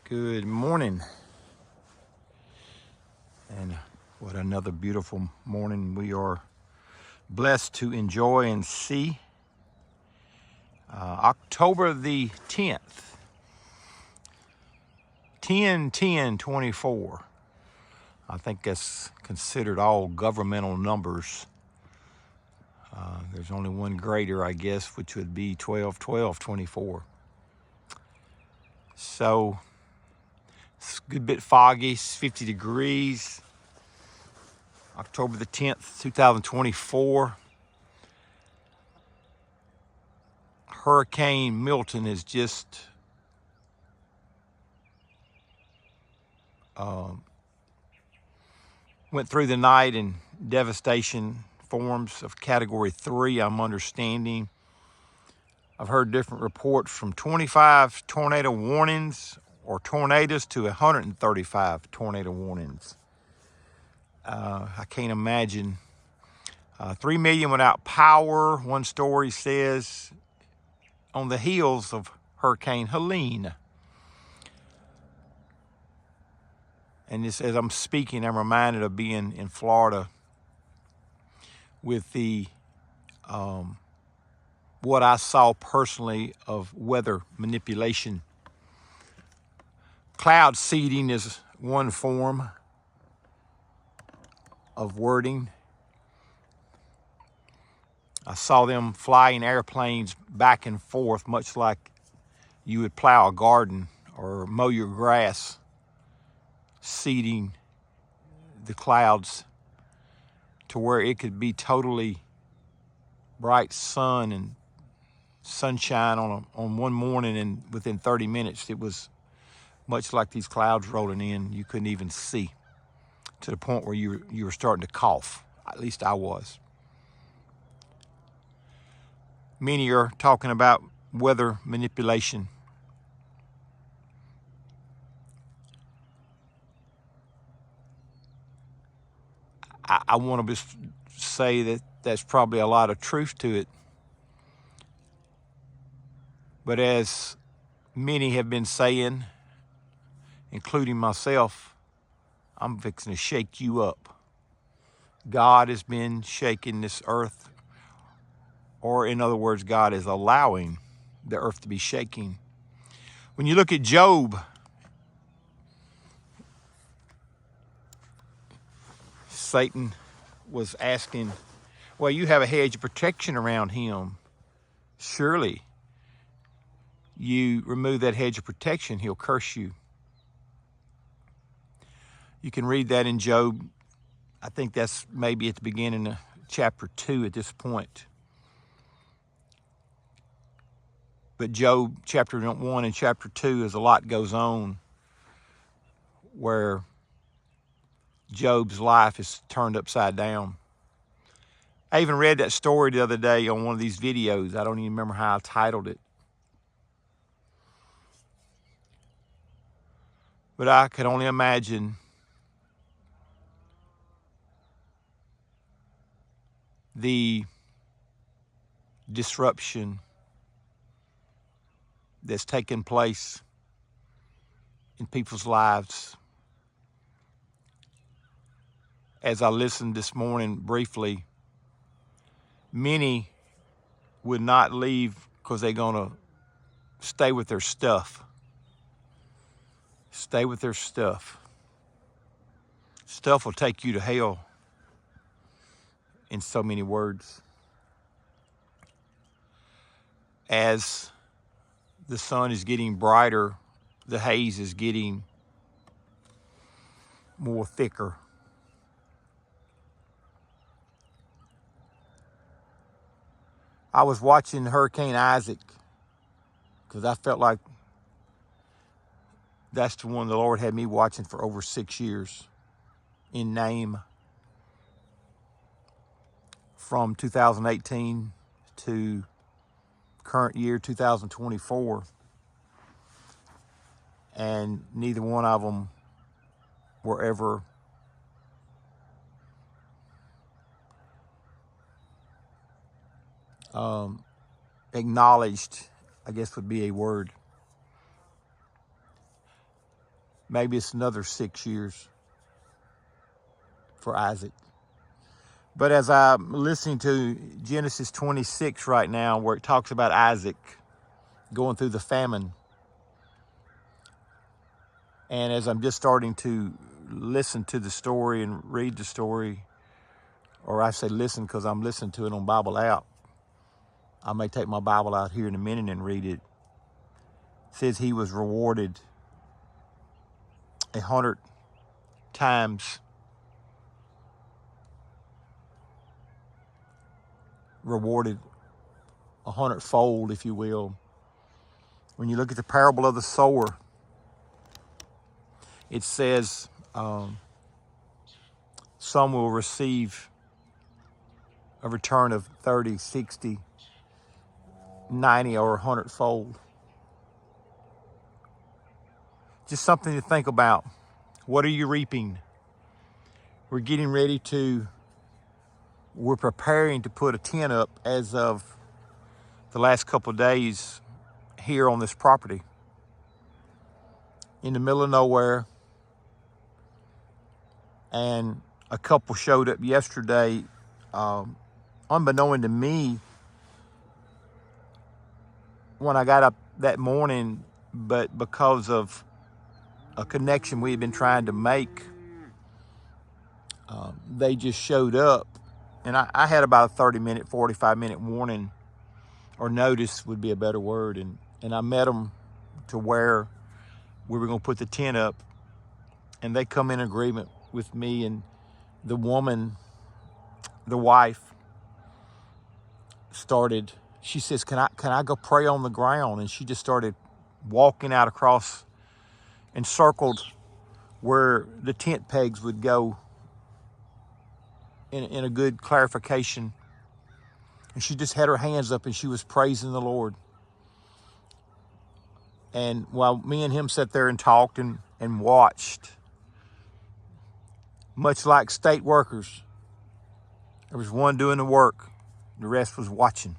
Good morning, and what another beautiful morning we are blessed to enjoy and see. October the 10th, 10/10/24. I think that's considered all governmental numbers. There's only one greater, I guess, which would be 12/12/24. So it's a good bit foggy. It's 50 degrees. October the 10th, 2024. Hurricane Milton has just went through the night in devastation forms of Category 3, I'm understanding. I've heard different reports from 25 tornado warnings or tornadoes to 135 tornado warnings. I can't imagine. 3 million without power, one story says, on the heels of Hurricane Helene. And this, as I'm speaking, I'm reminded of being in Florida with the what I saw personally of weather manipulation. Cloud seeding is one form of wording. I saw them flying airplanes back and forth, much like you would plow a garden or mow your grass, seeding the clouds to where it could be totally bright sun and sunshine on one morning, and within 30 minutes it was much like these clouds rolling in. You couldn't even see, to the point where you were starting to cough. At least I was. Many are talking about weather manipulation. I want to just say that that's probably a lot of truth to it. But as many have been saying, including myself, I'm fixing to shake you up. God has been shaking this earth, or in other words, God is allowing the earth to be shaking. When you look at Job, Satan was asking, well, you have a hedge of protection around him. Surely you remove that hedge of protection, he'll curse you. You can read that in Job. I think that's maybe at the beginning of chapter 2 at this point. But Job chapter 1 and chapter 2, as a lot goes on, where Job's life is turned upside down. I even read that story the other day on one of these videos. I don't even remember how I titled it. But I could only imagine the disruption that's taken place in people's lives. As I listened this morning briefly, many would not leave because they're going to stay with their stuff. Stay with their stuff. Stuff will take you to hell, in so many words. As the sun is getting brighter, the haze is getting more thicker. I was watching Hurricane Isaac because I felt like that's the one the Lord had me watching for over 6 years in name, from 2018 to current year 2024, and neither one of them were ever acknowledged, I guess would be a word. Maybe it's another 6 years for Isaac. But as I'm listening to Genesis 26 right now, where it talks about Isaac going through the famine, and as I'm just starting to listen to the story and read the story, or I say listen because I'm listening to it on Bible app. I may take my Bible out here in a minute and read it. It says he was rewarded 100 times, rewarded 100-fold, if you will. When you look at the parable of the sower, it says some will receive a return of 30, 60, 90, or 100-fold. Just something to think about. What are you reaping? We're getting ready we're preparing to put a tent up as of the last couple of days here on this property. In the middle of nowhere. And a couple showed up yesterday, unbeknown to me, when I got up that morning, but because of a connection we had been trying to make, they just showed up. And I had about a 30-minute, 45-minute warning, or notice would be a better word. And I met them to where we were going to put the tent up. And they come in agreement with me, and the woman, the wife, started, she says, can I go pray on the ground? And she just started walking out across and circled where the tent pegs would go in a good clarification. And she just had her hands up and she was praising the Lord. And while me and him sat there and talked and watched, much like state workers, there was one doing the work, the rest was watching.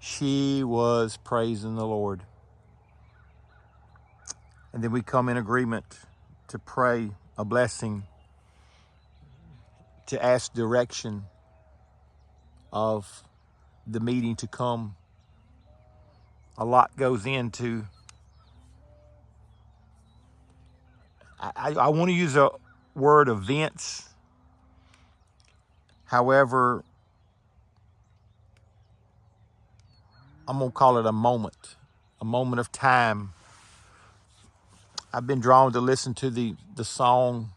She was praising the Lord. And then we come in agreement to pray a blessing, to ask direction of the meeting to come. A lot goes into, I want to use a word events. However, I'm going to call it a moment of time. I've been drawn to listen to the song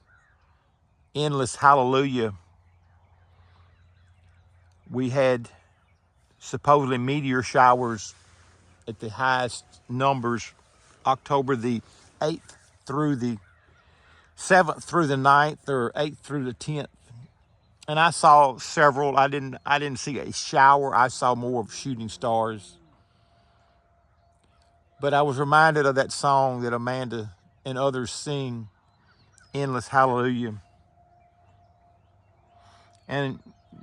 Endless Hallelujah. We had supposedly meteor showers at the highest numbers, October the 8th through the 7th through the 9th, or 8th through the 10th. And I saw several. I didn't see a shower. I saw more of shooting stars. But I was reminded of that song that Amanda and others sing, Endless Hallelujah. And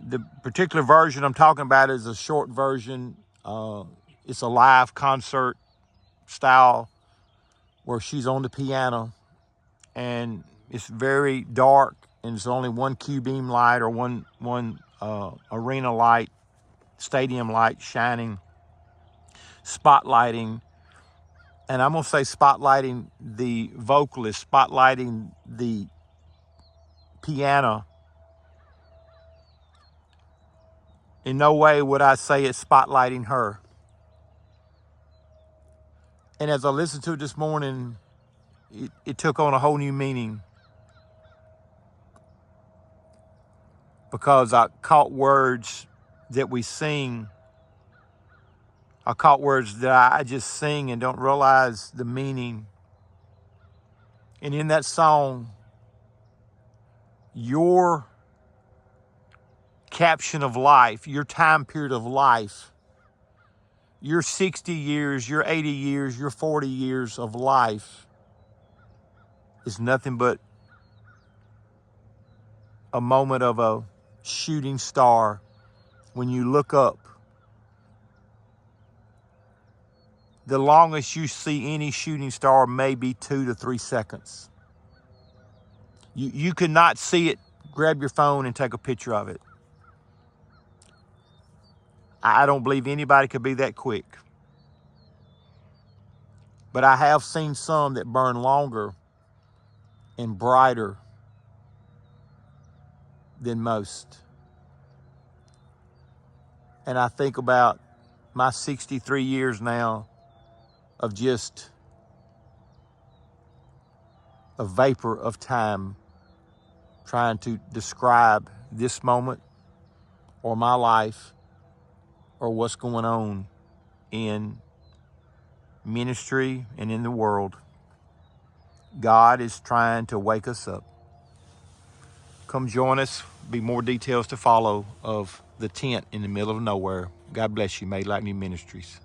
the particular version I'm talking about is a short version. It's a live concert style where she's on the piano, and it's very dark, and there's only one Q-beam light or one arena light, stadium light shining, spotlighting. And I'm going to say spotlighting the vocalist, spotlighting the piano. In no way would I say it's spotlighting her. And as I listened to it this morning, it took on a whole new meaning. Because I caught words that we sing. I caught words that I just sing and don't realize the meaning. And in that song, your caption of life, your time period of life, your 60 years, your 80 years, your 40 years of life is nothing but a moment of a shooting star when you look up. the longest you see any shooting star may be 2 to 3 seconds. You could not see it, grab your phone and take a picture of it. I don't believe anybody could be that quick. But I have seen some that burn longer and brighter than most. And I think about my 63 years now of just a vapor of time trying to describe this moment or my life or what's going on in ministry and in the world. God is trying to wake us up. Come join us. Be more details to follow of the tent in the middle of nowhere. God bless you. Made Like Me Ministries.